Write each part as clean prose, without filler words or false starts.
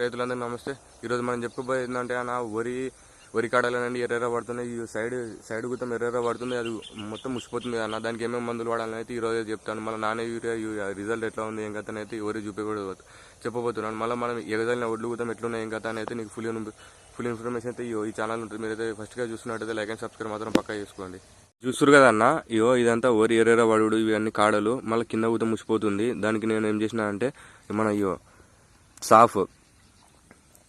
రైతులందరూ నమస్తే. ఈరోజు మనం చెప్పుకోబోయేది ఏంటంటే అన్న వరి కాడలనండి ఎర్ర పడుతున్నాయి. ఈ సైడ్ గుతం ఎర్ర పడుతుంది, అది మొత్తం ముసిపోతుంది అన్న. దానికి ఏమేమి మందులు వాడాలని అయితే ఈరోజు చెప్తాను. మళ్ళీ నానే యూరియా రిజల్ట్ ఎట్లా ఉంది ఏం కథ అయితే వరి చెప్పబోతున్నాను. మళ్ళీ మనం ఎగదలిన ఒడ్లు గుతం ఎట్లున్నాయి ఏం కథ అయితే నీకు ఫుల్ ఇన్ఫర్మేషన్ అయితే ఈ ఛానల్ ఉంటుంది. మీరైతే ఫస్ట్గా చూస్తున్నట్టయితే లైక్ అండ్ సబ్స్క్రైబ్ మాత్రం పక్కా చేసుకోండి. చూస్తురు కదా అన్న, ఇదంతా వరి ఎర్ర పడుడు, ఇవన్నీ కాడలు మళ్ళీ కింద గుతం ముసిపోతుంది. దానికి నేను ఏం చేసిన అంటే మన సాఫ్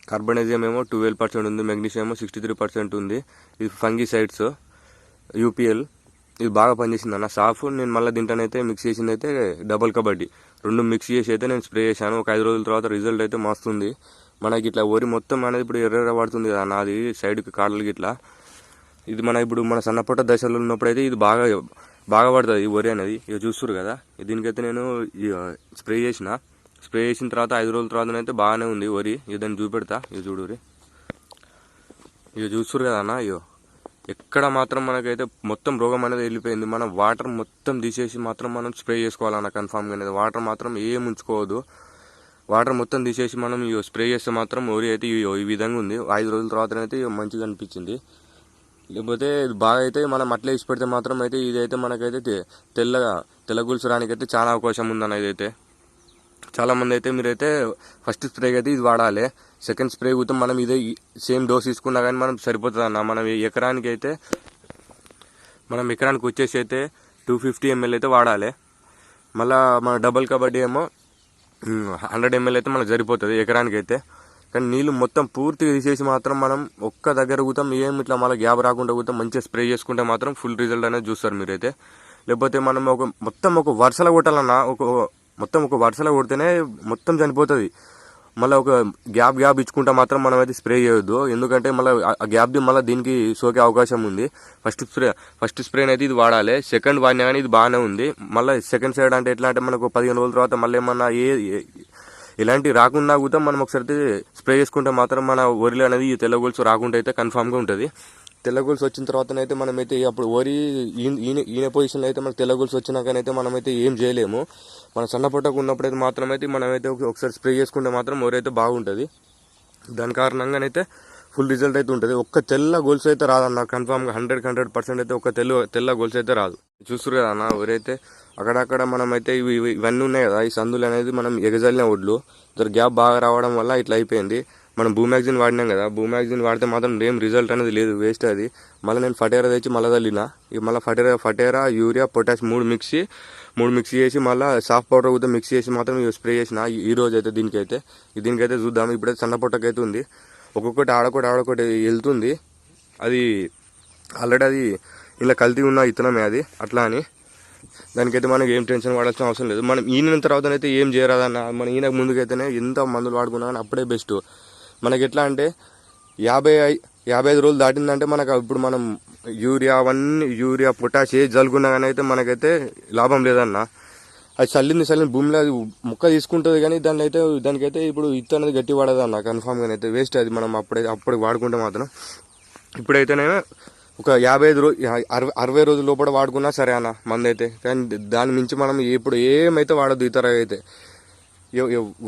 కార్బనైజియం ఏమో 12% ఉంది, మెగ్నీషియం ఏమో 63% ఉంది. ఇది ఫంగిసైడ్స్ యూపీఎల్, ఇది బాగా పనిచేసింది అన్న. సాఫ్ నేను మళ్ళీ దీంట్లోనైతే మిక్స్ చేసింది అయితే డబల్ కబడ్డీ, రెండు మిక్స్ చేసి అయితే నేను స్ప్రే చేశాను. ఒక 5 రోజుల తర్వాత రిజల్ట్ అయితే మస్తుంది. మనకి ఇట్లా వరి మొత్తం అనేది ఇప్పుడు ఎర్ర పడుతుంది కదా అన్న, అది సైడ్కి కాడలకి ఇట్లా. ఇది ఇప్పుడు మన సన్నపొట్ట దశలో ఉన్నప్పుడైతే ఇది బాగా పడుతుంది ఈ వరి అనేది. ఇక చూస్తున్నారు కదా, దీనికైతే నేను స్ప్రే చేసిన తర్వాత 5 రోజుల తర్వాత అయితే బాగానే ఉంది వరి. దాన్ని చూపెడతా, చూడురి. చూస్తురు కదా అన్న, ఎక్కడ మాత్రం మనకైతే మొత్తం రోగం అనేది వెళ్ళిపోయింది. మనం వాటర్ మొత్తం తీసేసి మాత్రం మనం స్ప్రే చేసుకోవాలన్న కన్ఫామ్గా అనేది. వాటర్ మాత్రం ఏం ఉంచుకోవద్దు. వాటర్ మొత్తం తీసేసి మనం స్ప్రే చేస్తే మాత్రం వరి అయితే ఈ విధంగా ఉంది. 5 రోజుల తర్వాత అయితే మంచిగా అనిపించింది. లేకపోతే బాగా అయితే మనం అట్లా వేసి పెడితే మాత్రం అయితే ఇదైతే మనకైతే తెల్ల గుల్సు రానికైతే చాలా అవకాశం ఉందన్న. ఇదైతే చాలా మంది అయితే మీరైతే ఫస్ట్ స్ప్రేకి అయితే ఇది వాడాలి. సెకండ్ స్ప్రే కూడా మనం ఇదే సేమ్ డోస్ తీసుకున్నా కానీ మనం సరిపోతుంది అన్న. మనం ఎకరానికి వచ్చేసి అయితే 250 ml అయితే వాడాలి. మళ్ళీ మన డబుల్ కబడ్డీ ఏమో 100 ml అయితే మనకు సరిపోతుంది ఎకరానికి అయితే. కానీ నీళ్ళు మొత్తం పూర్తిగా తీసేసి మాత్రం మనం ఒక్క దగ్గర కూతాం ఏం ఇట్లా మళ్ళీ గ్యాప్ రాకుండా కూతాం మంచిగా స్ప్రే చేసుకుంటే మాత్రం ఫుల్ రిజల్ట్ అనేది చూస్తారు మీరైతే. లేకపోతే మనం మొత్తం ఒక వరుసలో కొట్టాలన్నా, మొత్తం ఒక వరుసలో కొడితేనే మొత్రం చనిపోతుంది. మళ్ళీ ఒక గ్యాప్ ఇచ్చుకుంటా మాత్రం మనం అయితే స్ప్రే చేయొద్దు. ఎందుకంటే మళ్ళీ ఆ గ్యాప్ది మళ్ళీ దీనికి సోకే అవకాశం ఉంది. ఫస్ట్ స్ప్రే అయితే ఇది వాడాలి. సెకండ్ వాడినా కానీ ఇది బాగానే ఉంది. మళ్ళీ సెకండ్ సైడ్ అంటే ఎట్లా అంటే మనకు 15 రోజుల తర్వాత మళ్ళీ ఏమన్నా ఇలాంటి రాకుండా కూడా మనం ఒకసారి స్ప్రే చేసుకుంటే మాత్రం మన వరిలో అనేది ఈ తెల్ల గొలుసు రాకుండా అయితే కన్ఫామ్గా ఉంటుంది. తెల్ల గొలుసు వచ్చిన తర్వాతనైతే మనమైతే అప్పుడు వరి ఈయన పొజిషన్లో అయితే మనకు తెల్ల గొలుసు వచ్చినాకనైతే మనమైతే ఏం చేయలేము. మన సన్న పొట్టకు ఉన్నప్పుడైతే మాత్రమైతే మనమైతే ఒకసారి స్ప్రే చేసుకుంటే మాత్రం వరి అయితే బాగుంటుంది. దాని కారణంగానైతే ఫుల్ రిజల్ట్ అయితే ఉంటుంది. ఒక్క తెల్ల గొలుసు అయితే రాదన్న కన్ఫామ్గా 100% అయితే ఒక తెల్ల గొలుసు అయితే రాదు. చూస్తారు కదా అన్న, వరి అయితే అక్కడక్కడ మనమైతే ఇవన్నీ ఉన్నాయి కదా, ఈ సందులు అనేది మనం ఎగజల్లిన ఒడ్లు గ్యాప్ బాగా రావడం వల్ల ఇట్లా అయిపోయింది. మనం భూమ్యాగ్జిన్ వాడినాం కదా, భూమ్యాగ్జిన్ వాడితే మాత్రం ఏం రిజల్ట్ అనేది లేదు, వేస్ట్ అది. మళ్ళీ నేను ఫటేరా తెచ్చి మళ్ళీ చల్లిన. మళ్ళీ ఫటేరా యూరియా పొటాష్ మూడు మిక్స్ చేసి మళ్ళీ సాఫ్ట్ పౌడర్ కూడా మిక్స్ చేసి మాత్రం స్ప్రే చేసిన ఈ రోజు అయితే. దీనికైతే చూద్దాం. ఇప్పుడైతే సన్న పొట్టకైతే ఉంది, ఒక్కొక్కటి ఆడొకటి వెళ్తుంది. అది ఆల్రెడీ అది ఇలా కల్తీ ఉన్న ఇత్తనమే అది, అట్లా అని దానికైతే మనకి ఏం టెన్షన్ పడాల్సిన అవసరం లేదు. మనం ఈయన తర్వాత అయితే ఏం చేయరాదన్న. మన ఈయనకు ముందుకైతేనే ఎంత మందులు వాడుకున్నా కానీ అప్పుడే బెస్ట్. మనకి ఎట్లా అంటే 55 రోజులు దాటిందంటే మనకు ఇప్పుడు మనం యూరియా పొటాష్ ఏ జల్లుకున్నా కానీ అయితే మనకైతే లాభం లేదన్న. అది చల్లింది భూమిలో అది ముక్క తీసుకుంటుంది కానీ దానికైతే ఇప్పుడు ఇత్తు అనేది గట్టి పడదన్న కన్ఫామ్గా అయితే. వేస్ట్ అది మనం అప్పుడు వాడుకుంటే మాత్రం. ఇప్పుడైతేనే ఒక 60 రోజుల లోపల వాడుకున్నా సరే అన్న మంది అయితే. కానీ దాని మించి మనం ఇప్పుడు ఏమైతే వాడద్దు ఇతర అయితే.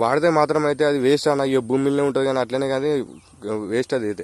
వాడితే మాత్రం అయితే అది వేస్ట్ అన్న. భూమిలోనే ఉంటుంది కానీ అట్లనే కానీ వేస్ట్ అది అయితే.